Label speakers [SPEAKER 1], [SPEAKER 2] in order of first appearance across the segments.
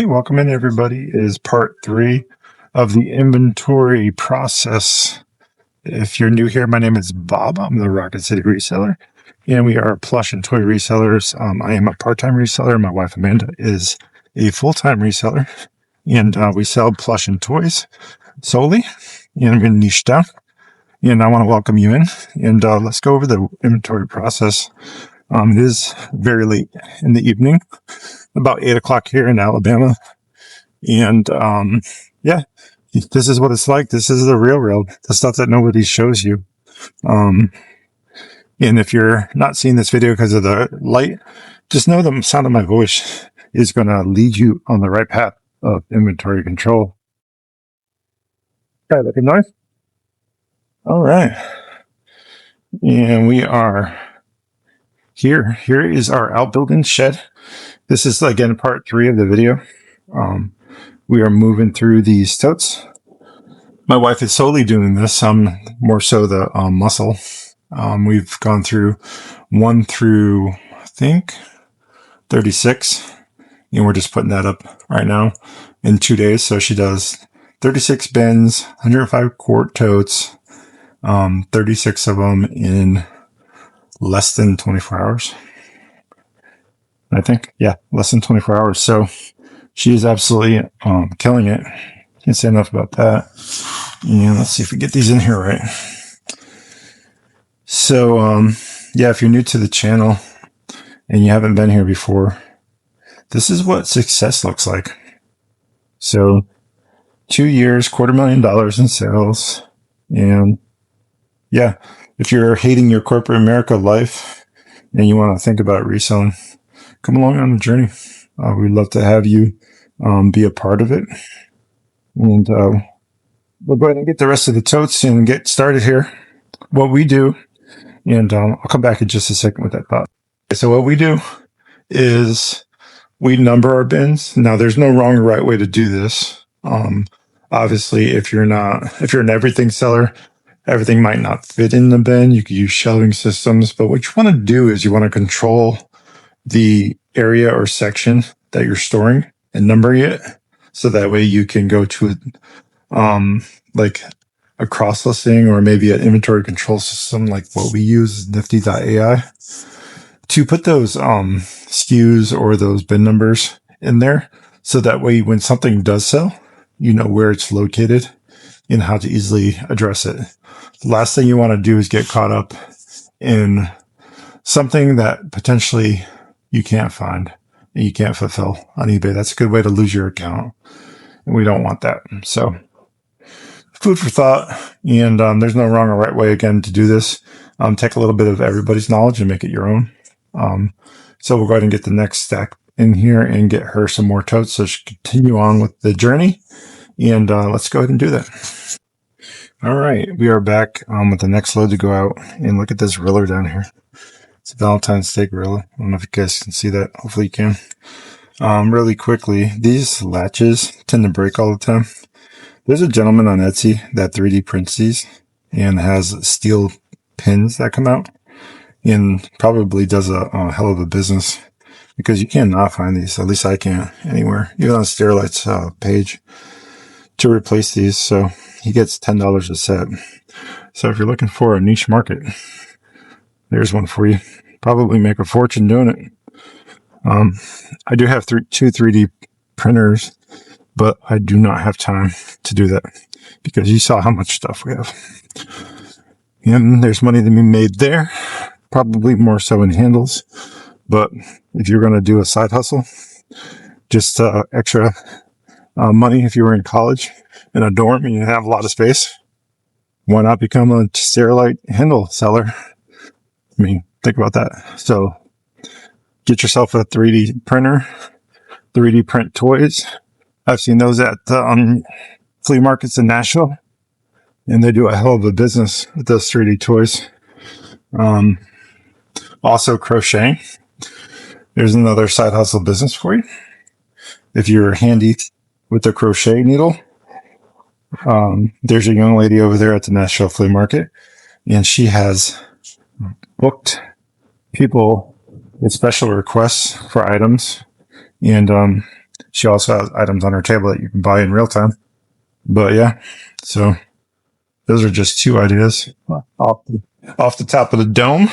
[SPEAKER 1] Hey, welcome in everybody. It is part 3 of the inventory process. If you're new here, my name is Bob. I'm the Rocket City Reseller, and we are plush and toy resellers. I am a part-time reseller. My wife Amanda is a full-time reseller, and we sell plush and toys solely, and I'm going to niche down. And I want to welcome you in, and let's go over the inventory process. It is very late in the evening, about 8 o'clock here in Alabama. And yeah, this is what it's like. This is the real, the stuff that nobody shows you. And if you're not seeing this video because of the light, just know the sound of my voice is going to lead you on the right path of inventory control. Okay, looking nice. All right. And we are here. Here is our outbuilding shed. This is again part 3 of the video. We are moving through these totes. My wife is solely doing this. I'm more so the muscle. We've gone through 1 through, I think, 36. And we're just putting that up right now in 2 days. So she does 36 bins, 105 quart totes, 36 of them in less than 24 hours. I think, yeah, less than 24 hours. So she is absolutely killing it. Can't say enough about that. And let's see if we get these in here right. So, yeah, if you're new to the channel and you haven't been here before, this is what success looks like. So 2 years, $250,000 in sales. And yeah, if you're hating your corporate America life and you want to think about reselling, come along on the journey. We'd love to have you be a part of it. And we'll go ahead and get the rest of the totes and get started here. What we do, and I'll come back in just a second with that thought. So what we do is we number our bins. Now, there's no wrong or right way to do this. Obviously, if you're an everything seller, everything might not fit in the bin. You could use shelving systems, but what you want to do is you want to control the area or section that you're storing and numbering it, so that way you can go to like a cross listing or maybe an inventory control system like what we use, nifty.ai, to put those SKUs or those bin numbers in there, so that way when something does sell, you know where it's located and how to easily address it. The last thing you want to do is get caught up in something that potentially you can't find and you can't fulfill on eBay. That's a good way to lose your account, and we don't want that. So food for thought, and there's no wrong or right way, again, to do this. Take a little bit of everybody's knowledge and make it your own. So we'll go ahead and get the next stack in here and get her some more totes so she can continue on with the journey. And let's go ahead and do that. All right, we are back with the next load to go out, and look at this riller down here. It's a Valentine's Day gorilla. I don't know if you guys can see that. Hopefully you can. Really quickly, these latches tend to break all the time. There's a gentleman on Etsy that 3D prints these and has steel pins that come out, and probably does a hell of a business, because you cannot find these. At least I can't anywhere, even on Sterilite's page, to replace these. So he gets $10 a set. So if you're looking for a niche market, there's one for you. Probably make a fortune doing it. I do have 2 3D printers, but I do not have time to do that, because you saw how much stuff we have. And there's money to be made there, probably more so in handles. But if you're going to do a side hustle, just extra money, if you were in college in a dorm and you have a lot of space, why not become a Sterilite handle seller? I mean, think about that. So get yourself a 3D printer, 3D print toys. I've seen those at flea markets in Nashville, and they do a hell of a business with those 3D toys. Also crocheting. There's another side hustle business for you. If you're handy with the crochet needle, there's a young lady over there at the Nashville flea market, and she has booked people with special requests for items, and She also has items on her table that you can buy in real time. But yeah, so those are just two ideas off the top of the dome.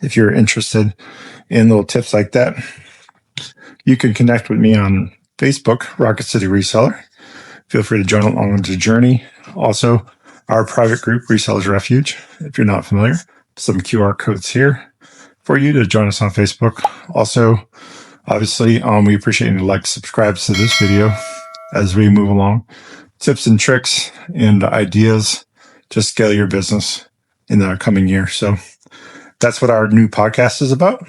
[SPEAKER 1] If you're interested in little tips like that, you can connect with me on Facebook, Rocket City Reseller. Feel free to join along on the journey. Also, our private group, Resellers Refuge. If you're not familiar, some QR codes here for you to join us on Facebook. Also, obviously, we appreciate you to like, subscribe to this video as we move along. Tips and tricks and ideas to scale your business in the coming year. So that's what our new podcast is about.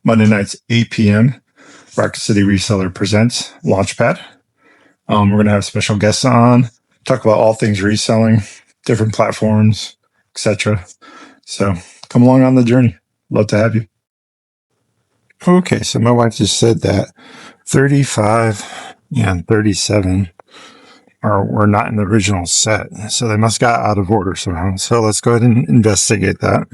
[SPEAKER 1] Monday nights, 8 p.m. Rocket City Reseller presents Launchpad. We're going to have special guests on, talk about all things reselling, different platforms, etc. So come along on the journey. Love to have you. Okay, so my wife just said that 35 and 37 were not in the original set, so they must got out of order somehow. So let's go ahead and investigate that.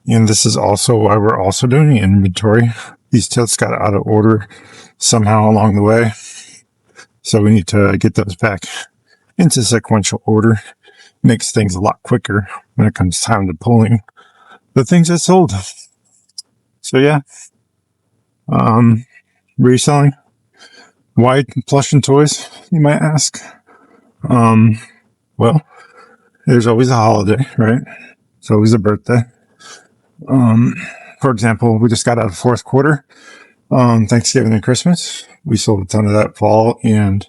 [SPEAKER 1] And this is also why we're also doing inventory. These tilts got out of order somehow along the way. So we need to get those back into sequential order. Makes things a lot quicker when it comes time to pulling the things that sold. So yeah. Reselling. Why plush and toys, you might ask? Well, there's always a holiday, right? It's always a birthday. For example, we just got out of fourth quarter. Thanksgiving and Christmas. We sold a ton of that fall and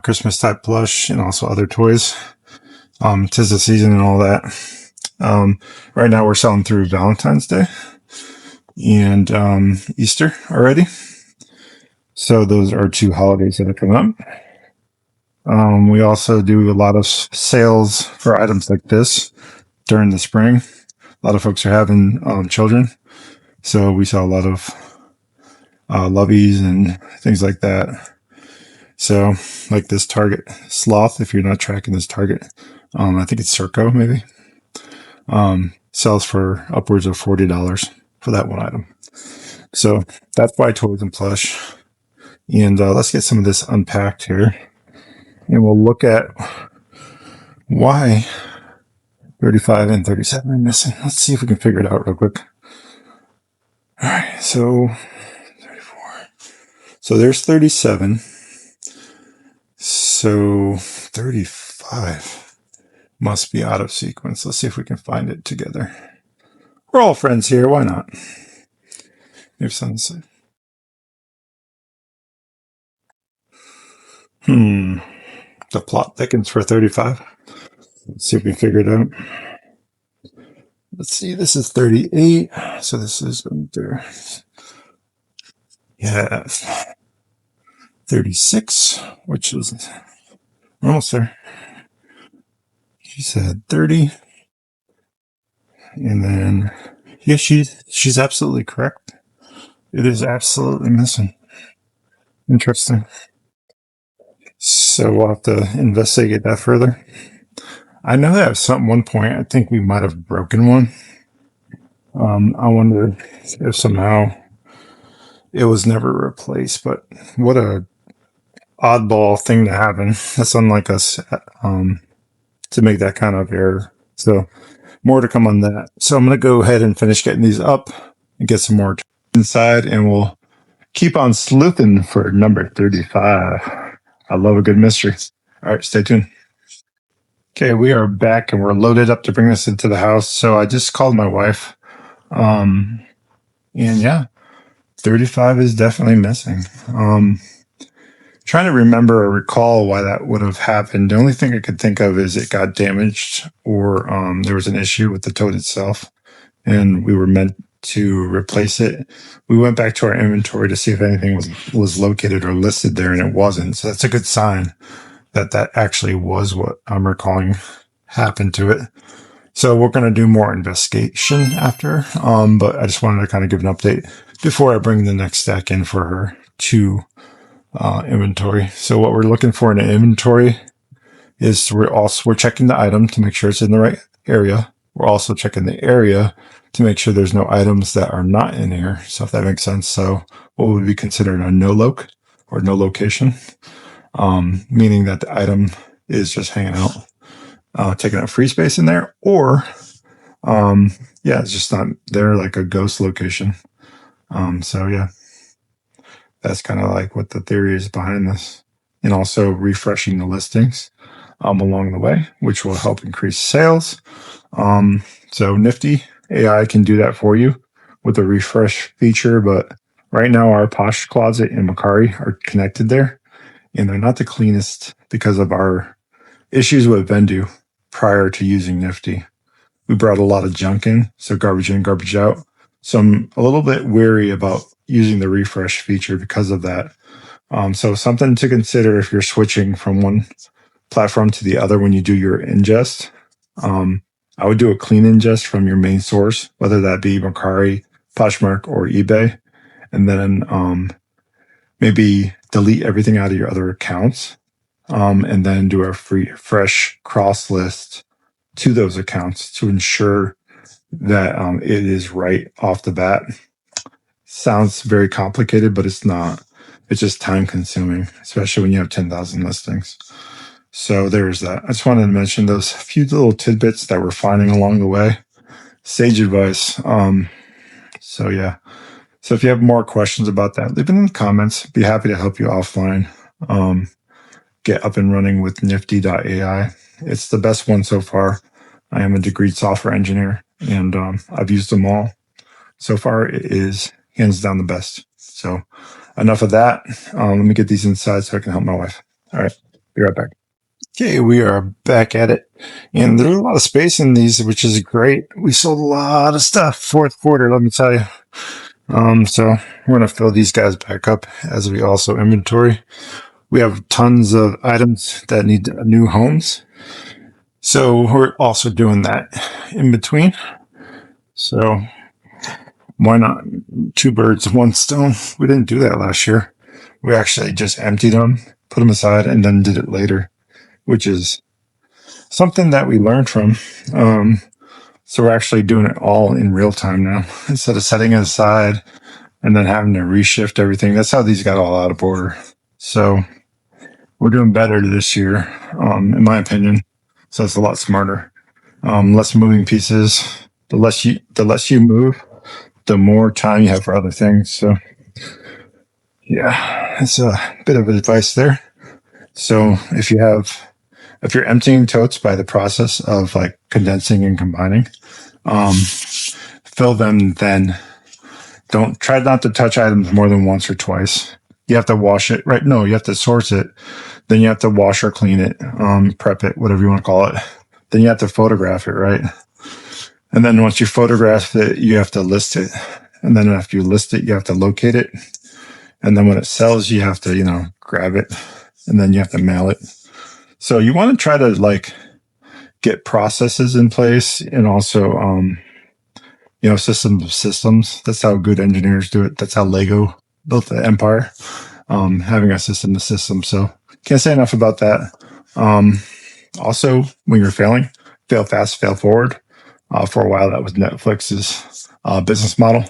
[SPEAKER 1] Christmas type plush and also other toys. 'Tis the season and all that. Right now we're selling through Valentine's Day and Easter already. So those are two holidays that are coming up. We also do a lot of sales for items like this during the spring. A lot of folks are having children. So we sell a lot of loveys and things like that. So like this Target Sloth, if you're not tracking this Target, I think it's Circo maybe, sells for upwards of $40 for that one item. So that's why toys and plush. And let's get some of this unpacked here. And we'll look at why 35 and 37 are missing. Let's see if we can figure it out real quick. All right, so 34. So there's 37. So 35 must be out of sequence. Let's see if we can find it together. We're all friends here. Why not? If sunset. The plot thickens for 35. Let's see if we can figure it out. Let's see. This is 38. So this is under. Yeah. 36, which is almost there. She said 30. And then, yeah, she's absolutely correct. It is absolutely missing. Interesting. So we'll have to investigate that further. I know that at one point, I think we might have broken one. I wonder if somehow it was never replaced, but what a oddball thing to happen. That's unlike us to make that kind of error. So more to come on that. So I'm going to go ahead and finish getting these up and get some more inside, and we'll keep on sleuthing for number 35. I love a good mystery. All right, stay tuned. Okay, we are back and we're loaded up to bring this into the house. So I just called my wife. And yeah, 35 is definitely missing. Trying to remember or recall why that would have happened. The only thing I could think of is it got damaged or there was an issue with the tote itself and we were meant to replace it. We went back to our inventory to see if anything was located or listed there, and it wasn't. So that's a good sign that actually was what I'm recalling happened to it. So we're going to do more investigation after, but I just wanted to kind of give an update before I bring the next stack in for her to inventory. So what we're looking for in an inventory is we're checking the item to make sure it's in the right area. we're also checking the area to make sure there's no items that are not in here. So if that makes sense. So what would be considered a no loc or no location, meaning that the item is just hanging out, taking up free space in there, or it's just not there, like a ghost location. So yeah, that's kind of like what the theory is behind this, and also refreshing the listings along the way, which will help increase sales. So Nifty AI can do that for you with a refresh feature, but right now our Posh Closet and Macari are connected there, and they're not the cleanest because of our issues with Vendu prior to using Nifty. We brought a lot of junk in, so garbage in, garbage out. So I'm a little bit weary about using the refresh feature because of that. So something to consider if you're switching from one platform to the other when you do your ingest. I would do a clean ingest from your main source, whether that be Macari, Poshmark, or eBay, and then maybe delete everything out of your other accounts, and then do a fresh cross list to those accounts to ensure that it is right off the bat. Sounds very complicated, but it's not. It's just time consuming, especially when you have 10,000 listings. So there's that. I just wanted to mention those few little tidbits that we're finding along the way. Sage advice. So yeah. So if you have more questions about that, leave it in the comments. Be happy to help you offline. Get up and running with nifty.ai. It's the best one so far. I am a degreed software engineer, and I've used them all. So far, it is hands down the best. So enough of that. Let me get these inside so I can help my wife. All right. Be right back. Okay, we are back at it. And there's a lot of space in these, which is great. We sold a lot of stuff fourth quarter, let me tell you. So we're going to fill these guys back up as we also inventory. We have tons of items that need new homes. So we're also doing that in between. So why not two birds, one stone? We didn't do that last year. We actually just emptied them, put them aside, and then did it later, which is something that we learned from. So we're actually doing it all in real time now instead of setting it aside and then having to reshift everything. That's how these got all out of order. So we're doing better this year, in my opinion. So it's a lot smarter. Less moving pieces. The less you move, the more time you have for other things. So yeah, it's a bit of advice there. So if you're emptying totes by the process of like condensing and combining, fill them then. Don't try not to touch items more than once or twice. You have to wash it, right? No, you have to source it. Then you have to wash or clean it, prep it, whatever you want to call it. Then you have to photograph it, right? And then once you photograph it, you have to list it. And then after you list it, you have to locate it. And then when it sells, you have to, grab it. And then you have to mail it. So you want to try to like get processes in place and also, systems of systems. That's how good engineers do it. That's how Lego built the empire, having a system to system. So can't say enough about that. Also, when you're failing, fail fast, fail forward. For a while, that was Netflix's business model.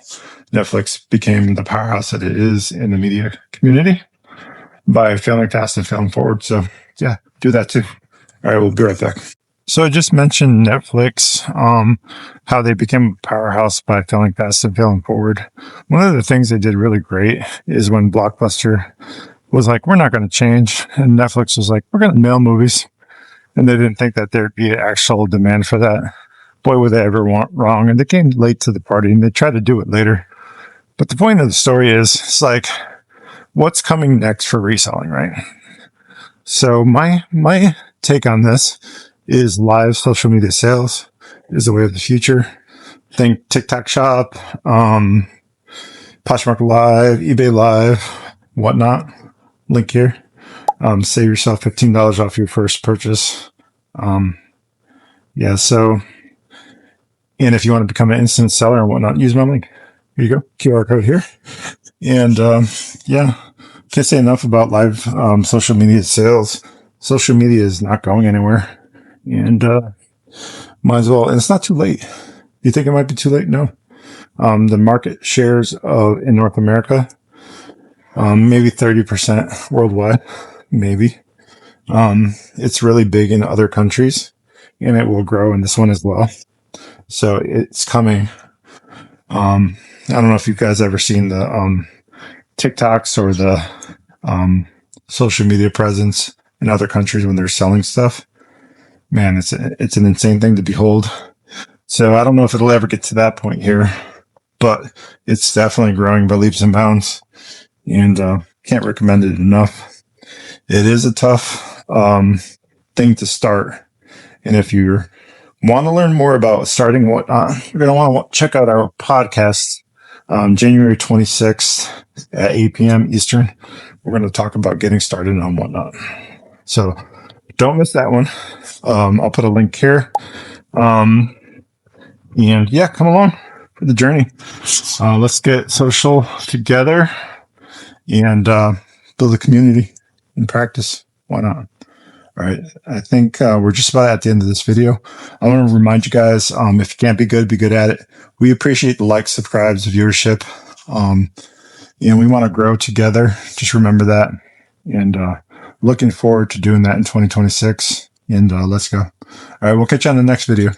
[SPEAKER 1] Netflix became the powerhouse that it is in the media community by failing fast and failing forward. So yeah, do that too. All right, we'll be right back. So I just mentioned Netflix, how they became a powerhouse by failing fast and failing forward. One of the things they did really great is when Blockbuster was like, we're not going to change. And Netflix was like, we're going to mail movies. And they didn't think that there'd be an actual demand for that. Boy, would they ever want wrong. And they came late to the party and they tried to do it later. But the point of the story is, it's like, what's coming next for reselling, right? So my take on this is live social media sales is the way of the future. Think TikTok Shop, Poshmark Live, eBay Live, whatnot. Link here. Save yourself $15 off your first purchase. So, and if you want to become an instant seller and whatnot, use my link. Here you go. QR code here. And can't say enough about live social media sales. Social media is not going anywhere. And Might as well. And it's not too late. You think it might be too late? No. The market shares in North America, maybe 30% worldwide, maybe. It's really big in other countries, and it will grow in this one as well. So it's coming. I don't know if you guys ever seen the TikToks or the social media presence in other countries when they're selling stuff. Man, it's an insane thing to behold. So I don't know if it'll ever get to that point here, but it's definitely growing by leaps and bounds, and can't recommend it enough. It is a tough thing to start, and if you want to learn more about starting whatnot, you're going to want to check out our podcast, January 26th at 8 p.m. Eastern. We're going to talk about getting started on whatnot. So don't miss that one. I'll put a link here. And yeah, come along for the journey. Let's get social together and build a community and practice. Why not? All right. I think we're just about at the end of this video. I want to remind you guys, if you can't be good at it. We appreciate the likes, subscribes, viewership. And we want to grow together. Just remember that. And looking forward to doing that in 2026. And let's go. All right. We'll catch you on the next video.